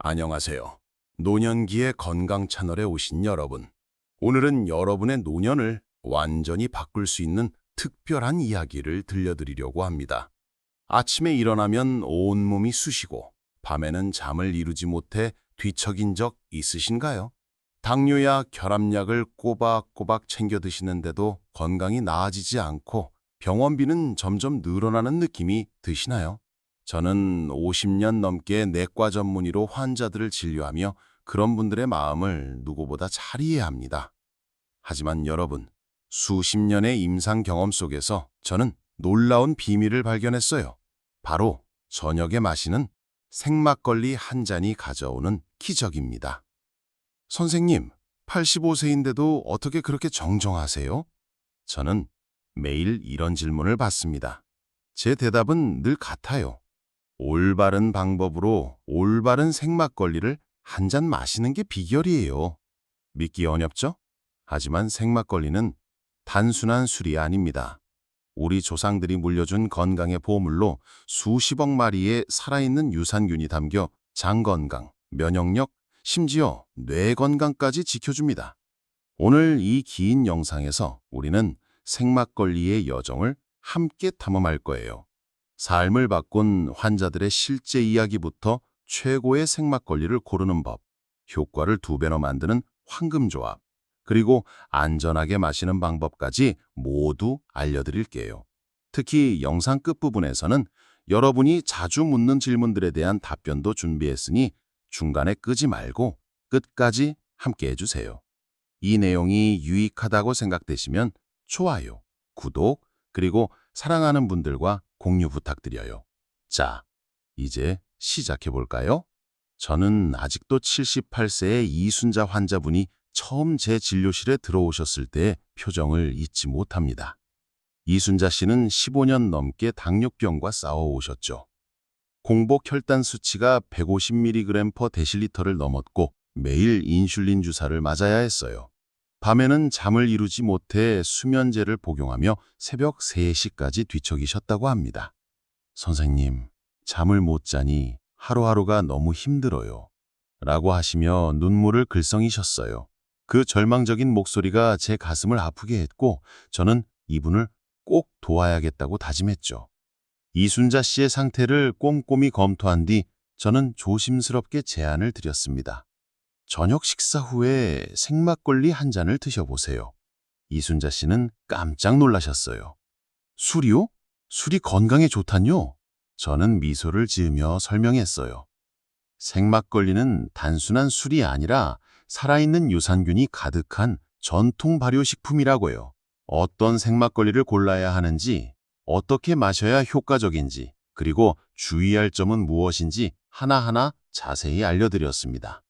안녕하세요. 노년기의 건강 채널에 오신 여러분. 오늘은 여러분의 노년을 완전히 바꿀 수 있는 특별한 이야기를 들려드리려고 합니다. 아침에 일어나면 온몸이 쑤시고 밤에는 잠을 이루지 못해 뒤척인 적 있으신가요? 당뇨약, 혈압약을 꼬박꼬박 챙겨 드시는데도 건강이 나아지지 않고 병원비는 점점 늘어나는 느낌이 드시나요? 저는 50년 넘게 내과 전문의로 환자들을 진료하며 그런 분들의 마음을 누구보다 잘 이해합니다. 하지만 여러분, 수십 년의 임상 경험 속에서 저는 놀라운 비밀을 발견했어요. 바로 저녁에 마시는 생막걸리 한 잔이 가져오는 기적입니다. 선생님, 85세인데도 어떻게 그렇게 정정하세요? 저는 매일 이런 질문을 받습니다. 제 대답은 늘 같아요. 올바른 방법으로 올바른 생막걸리를 한 잔 마시는 게 비결이에요. 믿기 어렵죠? 하지만 생막걸리는 단순한 술이 아닙니다. 우리 조상들이 물려준 건강의 보물로 수십억 마리의 살아있는 유산균이 담겨 장 건강, 면역력, 심지어 뇌 건강까지 지켜줍니다. 오늘 이 긴 영상에서 우리는 생막걸리의 여정을 함께 탐험할 거예요. 삶을 바꾼 환자들의 실제 이야기부터 최고의 생막걸리를 고르는 법, 효과를 2배로 만드는 황금조합, 그리고 안전하게 마시는 방법까지 모두 알려드릴게요. 특히 영상 끝부분에서는 여러분이 자주 묻는 질문들에 대한 답변도 준비했으니 중간에 끄지 말고 끝까지 함께 해주세요. 이 내용이 유익하다고 생각되시면 좋아요, 구독, 그리고 사랑하는 분들과 공유 부탁드려요. 자, 이제 시작해 볼까요? 저는 아직도 78세의 이순자 환자분이 처음 제 진료실에 들어오셨을 때의 표정을 잊지 못합니다. 이순자 씨는 15년 넘게 당뇨병과 싸워오셨죠. 공복 혈당 수치가 150mg/dl를 넘었고 매일 인슐린 주사를 맞아야 했어요. 밤에는 잠을 이루지 못해 수면제를 복용하며 새벽 3시까지 뒤척이셨다고 합니다. 선생님, 잠을 못 자니 하루하루가 너무 힘들어요. 라고 하시며 눈물을 글썽이셨어요. 그 절망적인 목소리가 제 가슴을 아프게 했고 저는 이분을 꼭 도와야겠다고 다짐했죠. 이순자 씨의 상태를 꼼꼼히 검토한 뒤 저는 조심스럽게 제안을 드렸습니다. 저녁 식사 후에 생막걸리 한 잔을 드셔보세요. 이순자 씨는 깜짝 놀라셨어요. 술이요? 술이 건강에 좋다뇨? 저는 미소를 지으며 설명했어요. 생막걸리는 단순한 술이 아니라 살아있는 유산균이 가득한 전통 발효식품이라고요. 어떤 생막걸리를 골라야 하는지, 어떻게 마셔야 효과적인지, 그리고 주의할 점은 무엇인지 하나하나 자세히 알려드렸습니다.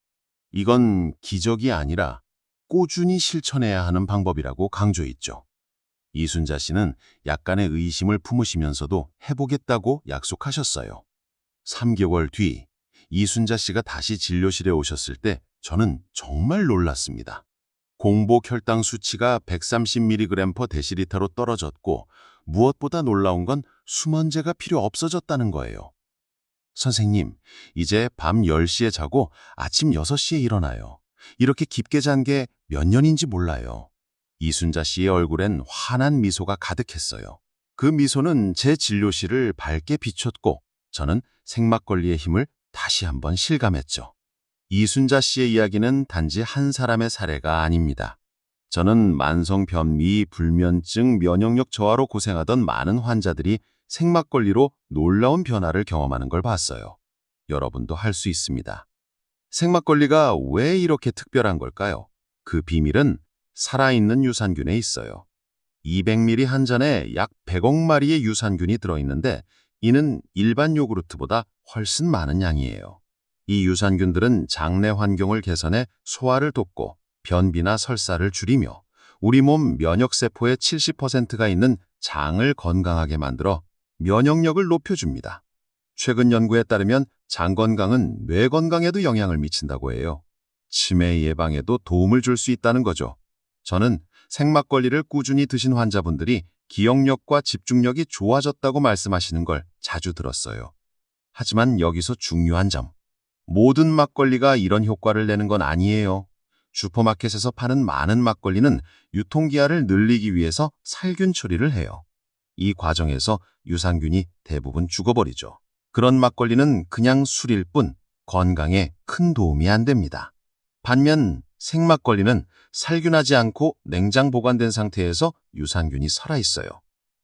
이건 기적이 아니라 꾸준히 실천해야 하는 방법이라고 강조했죠. 이순자 씨는 약간의 의심을 품으시면서도 해보겠다고 약속하셨어요. 3개월 뒤 이순자 씨가 다시 진료실에 오셨을 때 저는 정말 놀랐습니다. 공복 혈당 수치가 130mg/dl로 떨어졌고 무엇보다 놀라운 건 수면제가 필요 없어졌다는 거예요. 선생님, 이제 밤 10시에 자고 아침 6시에 일어나요. 이렇게 깊게 잔 게 몇 년인지 몰라요. 이순자 씨의 얼굴엔 환한 미소가 가득했어요. 그 미소는 제 진료실을 밝게 비췄고 저는 생막걸리의 힘을 다시 한번 실감했죠. 이순자 씨의 이야기는 단지 한 사람의 사례가 아닙니다. 저는 만성 변비, 불면증, 면역력 저하로 고생하던 많은 환자들이 생막걸리로 놀라운 변화를 경험하는 걸 봤어요. 여러분도 할 수 있습니다. 생막걸리가 왜 이렇게 특별한 걸까요? 그 비밀은 살아있는 유산균에 있어요. 200ml 한 잔에 약 100억 마리의 유산균이 들어있는데 이는 일반 요구르트보다 훨씬 많은 양이에요. 이 유산균들은 장내 환경을 개선해 소화를 돕고 변비나 설사를 줄이며 우리 몸 면역세포의 70%가 있는 장을 건강하게 만들어 면역력을 높여줍니다. 최근 연구에 따르면 장 건강은 뇌 건강에도 영향을 미친다고 해요. 치매 예방에도 도움을 줄 수 있다는 거죠. 저는 생막걸리를 꾸준히 드신 환자분들이 기억력과 집중력이 좋아졌다고 말씀하시는 걸 자주 들었어요. 하지만 여기서 중요한 점, 모든 막걸리가 이런 효과를 내는 건 아니에요. 슈퍼마켓에서 파는 많은 막걸리는 유통기한을 늘리기 위해서 살균 처리를 해요. 이 과정에서 유산균이 대부분 죽어버리죠. 그런 막걸리는 그냥 술일 뿐 건강에 큰 도움이 안 됩니다. 반면 생막걸리는 살균하지 않고 냉장 보관된 상태에서 유산균이 살아있어요.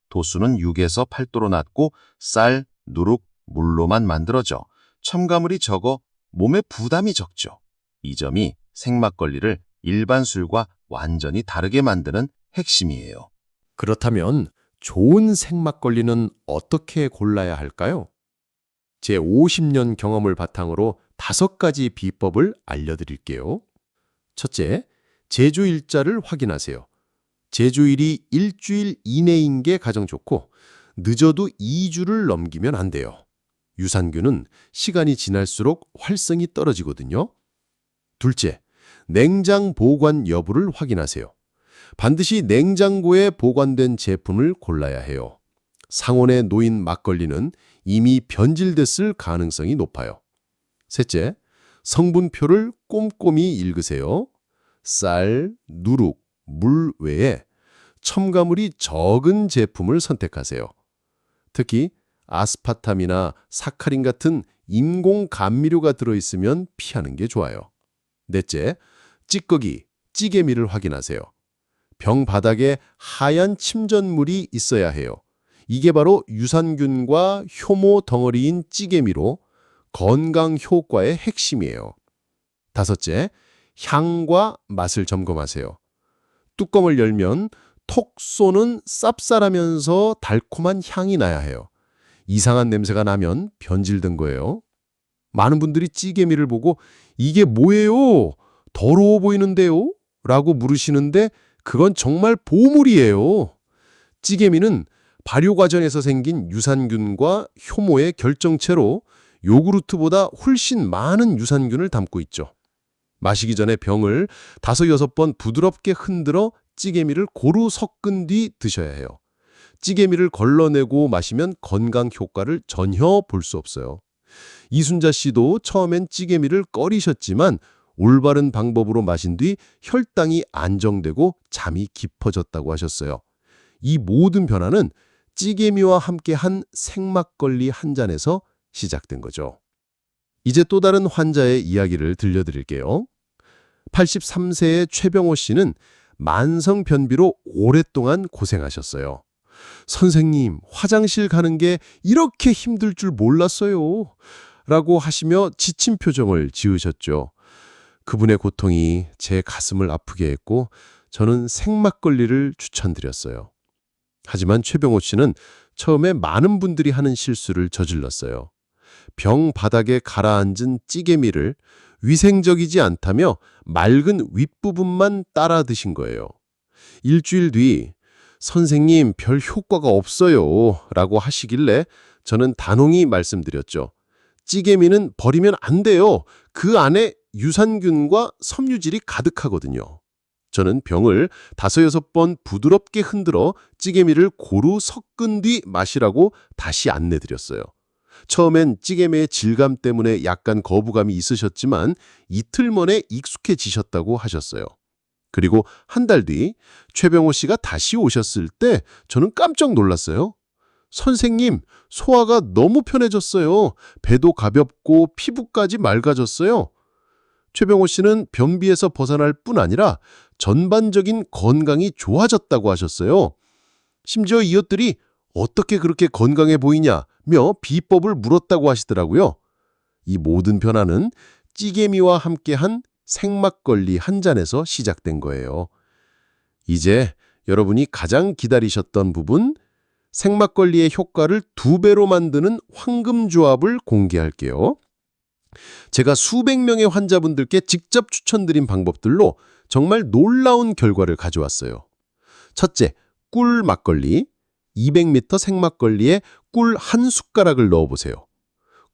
도수는 6에서 8도로 낮고 쌀, 누룩, 물로만 만들어져 첨가물이 적어 몸에 부담이 적죠. 이 점이 생막걸리를 일반 술과 완전히 다르게 만드는 핵심이에요. 그렇다면 좋은 생막걸리는 어떻게 골라야 할까요? 제 50년 경험을 바탕으로 5가지 비법을 알려드릴게요. 첫째, 제조일자를 확인하세요. 제조일이 일주일 이내인 게 가장 좋고 늦어도 2주를 넘기면 안 돼요. 유산균은 시간이 지날수록 활성이 떨어지거든요. 둘째, 냉장 보관 여부를 확인하세요. 반드시 냉장고에 보관된 제품을 골라야 해요. 상온에 놓인 막걸리는 이미 변질됐을 가능성이 높아요. 셋째, 성분표를 꼼꼼히 읽으세요. 쌀, 누룩, 물 외에 첨가물이 적은 제품을 선택하세요. 특히 아스파탐이나 사카린 같은 인공 감미료가 들어있으면 피하는 게 좋아요. 넷째, 찌꺼기, 찌개미를 확인하세요. 병 바닥에 하얀 침전물이 있어야 해요. 이게 바로 유산균과 효모 덩어리인 찌개미로 건강 효과의 핵심이에요. 다섯째, 향과 맛을 점검하세요. 뚜껑을 열면 톡 쏘는 쌉쌀하면서 달콤한 향이 나야 해요. 이상한 냄새가 나면 변질된 거예요. 많은 분들이 찌개미를 보고 이게 뭐예요? 더러워 보이는데요? 라고 물으시는데 그건 정말 보물이에요. 찌개미는 발효 과정에서 생긴 유산균과 효모의 결정체로 요구르트보다 훨씬 많은 유산균을 담고 있죠. 마시기 전에 병을 5-6번 부드럽게 흔들어 찌개미를 고루 섞은 뒤 드셔야 해요. 찌개미를 걸러내고 마시면 건강 효과를 전혀 볼 수 없어요. 이순자 씨도 처음엔 찌개미를 꺼리셨지만 올바른 방법으로 마신 뒤 혈당이 안정되고 잠이 깊어졌다고 하셨어요. 이 모든 변화는 찌개미와 함께한 생막걸리 한 잔에서 시작된 거죠. 이제 또 다른 환자의 이야기를 들려드릴게요. 83세의 최병호 씨는 만성 변비로 오랫동안 고생하셨어요. 선생님, 화장실 가는 게 이렇게 힘들 줄 몰랐어요. 라고 하시며 지친 표정을 지으셨죠. 그분의 고통이 제 가슴을 아프게 했고 저는 생막걸리를 추천드렸어요. 하지만 최병호 씨는 처음에 많은 분들이 하는 실수를 저질렀어요. 병 바닥에 가라앉은 찌개미를 위생적이지 않다며 맑은 윗부분만 따라 드신 거예요. 일주일 뒤 선생님 별 효과가 없어요 라고 하시길래 저는 단호히 말씀드렸죠. 찌개미는 버리면 안 돼요. 그 안에 유산균과 섬유질이 가득하거든요. 저는 병을 5-6번 부드럽게 흔들어 찌개미를 고루 섞은 뒤 마시라고 다시 안내드렸어요. 처음엔 찌개미의 질감 때문에 약간 거부감이 있으셨지만 이틀 만에 익숙해지셨다고 하셨어요. 그리고 한 달 뒤 최병호 씨가 다시 오셨을 때 저는 깜짝 놀랐어요. 선생님, 소화가 너무 편해졌어요. 배도 가볍고 피부까지 맑아졌어요. 최병호 씨는 변비에서 벗어날 뿐 아니라 전반적인 건강이 좋아졌다고 하셨어요. 심지어 이웃들이 어떻게 그렇게 건강해 보이냐며 비법을 물었다고 하시더라고요. 이 모든 변화는 찌개미와 함께한 생막걸리 한 잔에서 시작된 거예요. 이제 여러분이 가장 기다리셨던 부분, 생막걸리의 효과를 2배로 만드는 황금조합을 공개할게요. 제가 수백 명의 환자분들께 직접 추천드린 방법들로 정말 놀라운 결과를 가져왔어요. 첫째, 꿀 막걸리. 200ml 생막걸리에 꿀 한 숟가락을 넣어보세요.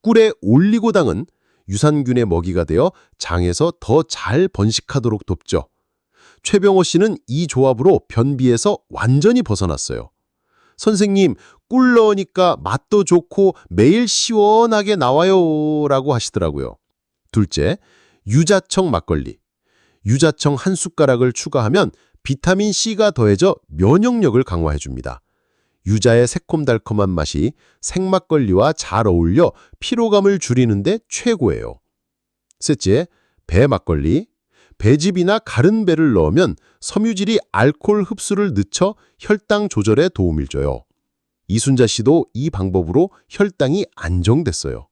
꿀의 올리고당은 유산균의 먹이가 되어 장에서 더 잘 번식하도록 돕죠. 최병호 씨는 이 조합으로 변비에서 완전히 벗어났어요. 선생님, 꿀 넣으니까 맛도 좋고 매일 시원하게 나와요 라고 하시더라고요. 둘째, 유자청 막걸리. 유자청 한 숟가락을 추가하면 비타민 C가 더해져 면역력을 강화해줍니다. 유자의 새콤달콤한 맛이 생막걸리와 잘 어울려 피로감을 줄이는데 최고예요. 셋째, 배 막걸리. 배즙이나 가른 배를 넣으면 섬유질이 알코올 흡수를 늦춰 혈당 조절에 도움을 줘요. 이순자 씨도 이 방법으로 혈당이 안정됐어요.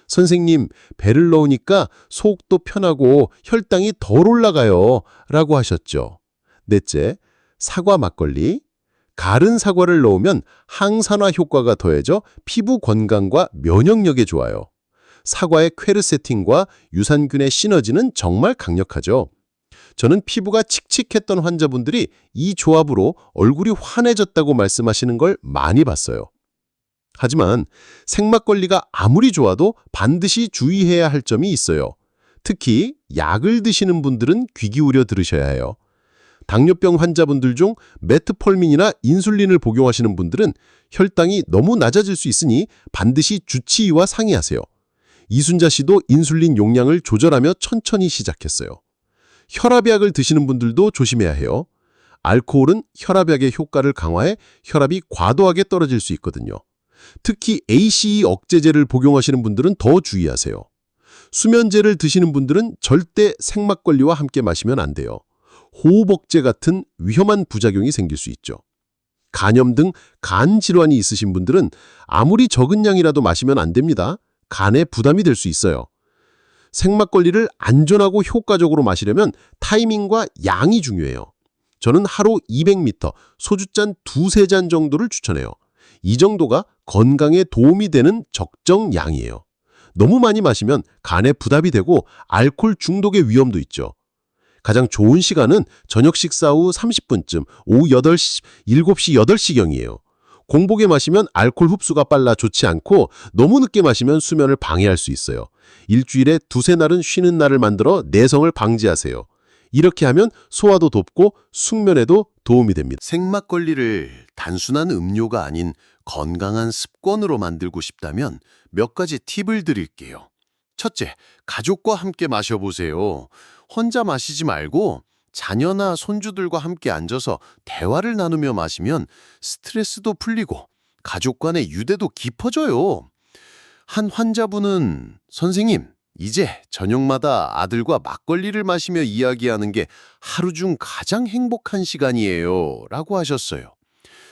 선생님, 배를 넣으니까 속도 편하고 혈당이 덜 올라가요. 라고 하셨죠. 넷째, 사과 막걸리. 가른 사과를 넣으면 항산화 효과가 더해져 피부 건강과 면역력에 좋아요. 사과의 퀘르세틴과 유산균의 시너지는 정말 강력하죠. 저는 피부가 칙칙했던 환자분들이 이 조합으로 얼굴이 환해졌다고 말씀하시는 걸 많이 봤어요. 하지만 생막걸리가 아무리 좋아도 반드시 주의해야 할 점이 있어요. 특히 약을 드시는 분들은 귀 기울여 들으셔야 해요. 당뇨병 환자분들 중 메트폴민이나 인슐린을 복용하시는 분들은 혈당이 너무 낮아질 수 있으니 반드시 주치의와 상의하세요. 이순자 씨도 인슐린 용량을 조절하며 천천히 시작했어요. 혈압약을 드시는 분들도 조심해야 해요. 알코올은 혈압약의 효과를 강화해 혈압이 과도하게 떨어질 수 있거든요. 특히 ACE 억제제를 복용하시는 분들은 더 주의하세요. 수면제를 드시는 분들은 절대 생막걸리와 함께 마시면 안 돼요. 호흡억제 같은 위험한 부작용이 생길 수 있죠. 간염 등 간 질환이 있으신 분들은 아무리 적은 양이라도 마시면 안 됩니다. 간에 부담이 될 수 있어요. 생막걸리를 안전하고 효과적으로 마시려면 타이밍과 양이 중요해요. 저는 하루 200ml, 소주잔 2~3잔 정도를 추천해요. 이 정도가 건강에 도움이 되는 적정 양이에요. 너무 많이 마시면 간에 부담이 되고 알코올 중독의 위험도 있죠. 가장 좋은 시간은 저녁 식사 후 30분쯤, 오후 8시, 7시, 8시경이에요. 공복에 마시면 알코올 흡수가 빨라 좋지 않고 너무 늦게 마시면 수면을 방해할 수 있어요. 일주일에 2~3날은 쉬는 날을 만들어 내성을 방지하세요. 이렇게 하면 소화도 돕고 숙면에도 도움이 됩니다. 생막걸리를 단순한 음료가 아닌 건강한 습관으로 만들고 싶다면 몇 가지 팁을 드릴게요. 첫째, 가족과 함께 마셔보세요. 혼자 마시지 말고 자녀나 손주들과 함께 앉아서 대화를 나누며 마시면 스트레스도 풀리고 가족 간의 유대도 깊어져요. 한 환자분은 선생님, 이제 저녁마다 아들과 막걸리를 마시며 이야기하는 게 하루 중 가장 행복한 시간이에요. 라고 하셨어요.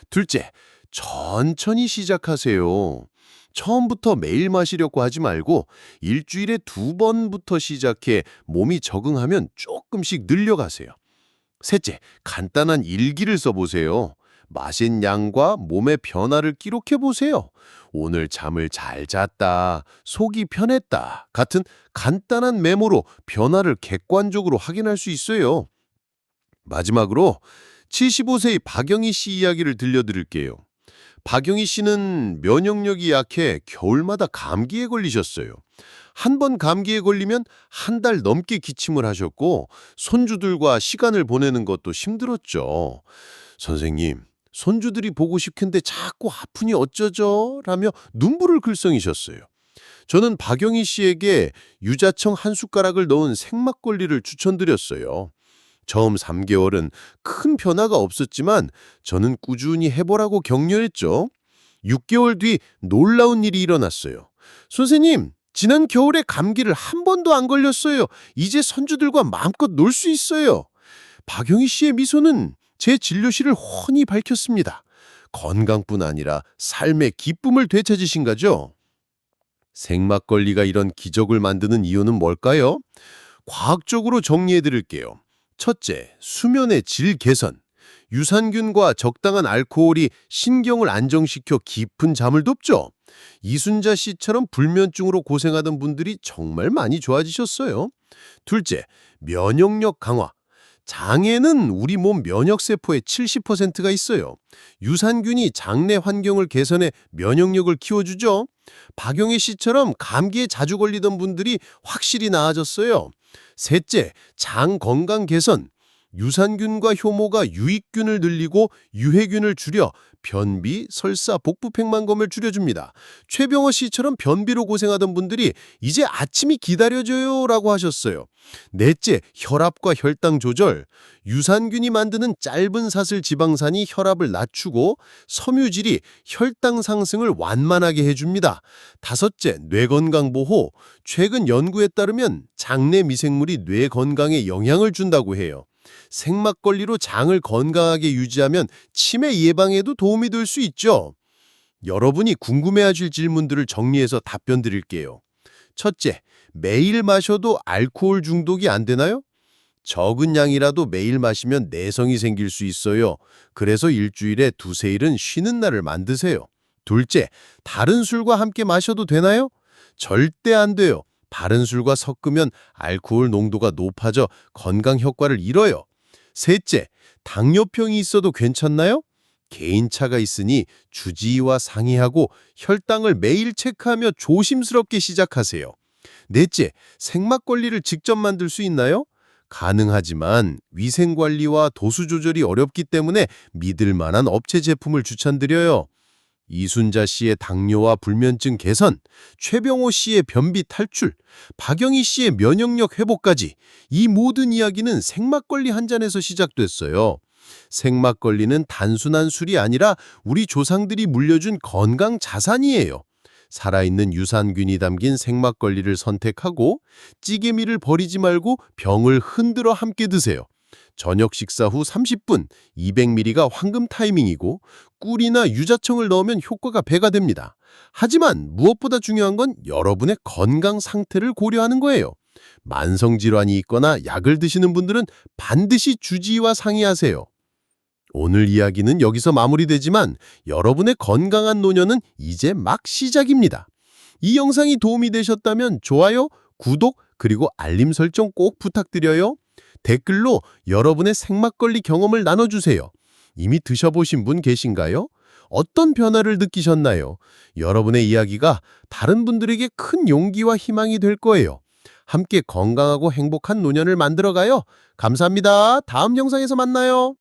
둘째, 천천히 시작하세요. 처음부터 매일 마시려고 하지 말고 일주일에 2번부터 시작해 몸이 적응하면 조금씩 늘려가세요. 셋째, 간단한 일기를 써보세요. 마신 양과 몸의 변화를 기록해보세요. 오늘 잠을 잘 잤다, 속이 편했다 같은 간단한 메모로 변화를 객관적으로 확인할 수 있어요. 마지막으로 75세의 박영희 씨 이야기를 들려드릴게요. 박영희 씨는 면역력이 약해 겨울마다 감기에 걸리셨어요. 한 번 감기에 걸리면 한 달 넘게 기침을 하셨고 손주들과 시간을 보내는 것도 힘들었죠. 선생님, 손주들이 보고 싶은데 자꾸 아프니 어쩌죠? 라며 눈물을 글썽이셨어요. 저는 박영희 씨에게 유자청 한 숟가락을 넣은 생막걸리를 추천드렸어요. 처음 3개월은 큰 변화가 없었지만 저는 꾸준히 해보라고 격려했죠. 6개월 뒤 놀라운 일이 일어났어요. 선생님, 지난 겨울에 감기를 한 번도 안 걸렸어요. 이제 손주들과 마음껏 놀 수 있어요. 박영희 씨의 미소는 제 진료실을 훤히 밝혔습니다. 건강뿐 아니라 삶의 기쁨을 되찾으신 거죠. 생막걸리가 이런 기적을 만드는 이유는 뭘까요? 과학적으로 정리해 드릴게요. 첫째, 수면의 질 개선. 유산균과 적당한 알코올이 신경을 안정시켜 깊은 잠을 돕죠. 이순자 씨처럼 불면증으로 고생하던 분들이 정말 많이 좋아지셨어요. 둘째, 면역력 강화. 장에는 우리 몸 면역세포의 70%가 있어요. 유산균이 장내 환경을 개선해 면역력을 키워주죠. 박영희 씨처럼 감기에 자주 걸리던 분들이 확실히 나아졌어요. 셋째, 장 건강 개선. 유산균과 효모가 유익균을 늘리고 유해균을 줄여 변비, 설사, 복부팽만검을 줄여줍니다. 최병호 씨처럼 변비로 고생하던 분들이 이제 아침이 기다려져요라고 하셨어요. 넷째, 혈압과 혈당 조절. 유산균이 만드는 짧은 사슬 지방산이 혈압을 낮추고 섬유질이 혈당 상승을 완만하게 해줍니다. 다섯째, 뇌 건강 보호. 최근 연구에 따르면 장내 미생물이 뇌 건강에 영향을 준다고 해요. 생막걸리로 장을 건강하게 유지하면 치매 예방에도 도움이 될 수 있죠. 여러분이 궁금해하실 질문들을 정리해서 답변 드릴게요. 첫째, 매일 마셔도 알코올 중독이 안 되나요? 적은 양이라도 매일 마시면 내성이 생길 수 있어요. 그래서 일주일에 두세 일은 쉬는 날을 만드세요. 둘째, 다른 술과 함께 마셔도 되나요? 절대 안 돼요. 다른 술과 섞으면 알코올 농도가 높아져 건강 효과를 잃어요. 셋째, 당뇨병이 있어도 괜찮나요? 개인차가 있으니 주치의와 상의하고 혈당을 매일 체크하며 조심스럽게 시작하세요. 넷째, 생막걸리를 직접 만들 수 있나요? 가능하지만 위생관리와 도수 조절이 어렵기 때문에 믿을 만한 업체 제품을 추천드려요. 이순자 씨의 당뇨와 불면증 개선, 최병호 씨의 변비 탈출, 박영희 씨의 면역력 회복까지 이 모든 이야기는 생막걸리 한 잔에서 시작됐어요. 생막걸리는 단순한 술이 아니라 우리 조상들이 물려준 건강 자산이에요. 살아있는 유산균이 담긴 생막걸리를 선택하고 찌개미를 버리지 말고 병을 흔들어 함께 드세요. 저녁 식사 후 30분, 200ml가 황금 타이밍이고 꿀이나 유자청을 넣으면 효과가 배가 됩니다. 하지만 무엇보다 중요한 건 여러분의 건강 상태를 고려하는 거예요. 만성질환이 있거나 약을 드시는 분들은 반드시 주치의와 상의하세요. 오늘 이야기는 여기서 마무리되지만 여러분의 건강한 노년은 이제 막 시작입니다. 이 영상이 도움이 되셨다면 좋아요, 구독, 그리고 알림 설정 꼭 부탁드려요. 댓글로 여러분의 생막걸리 경험을 나눠주세요. 이미 드셔보신 분 계신가요? 어떤 변화를 느끼셨나요? 여러분의 이야기가 다른 분들에게 큰 용기와 희망이 될 거예요. 함께 건강하고 행복한 노년을 만들어가요. 감사합니다. 다음 영상에서 만나요.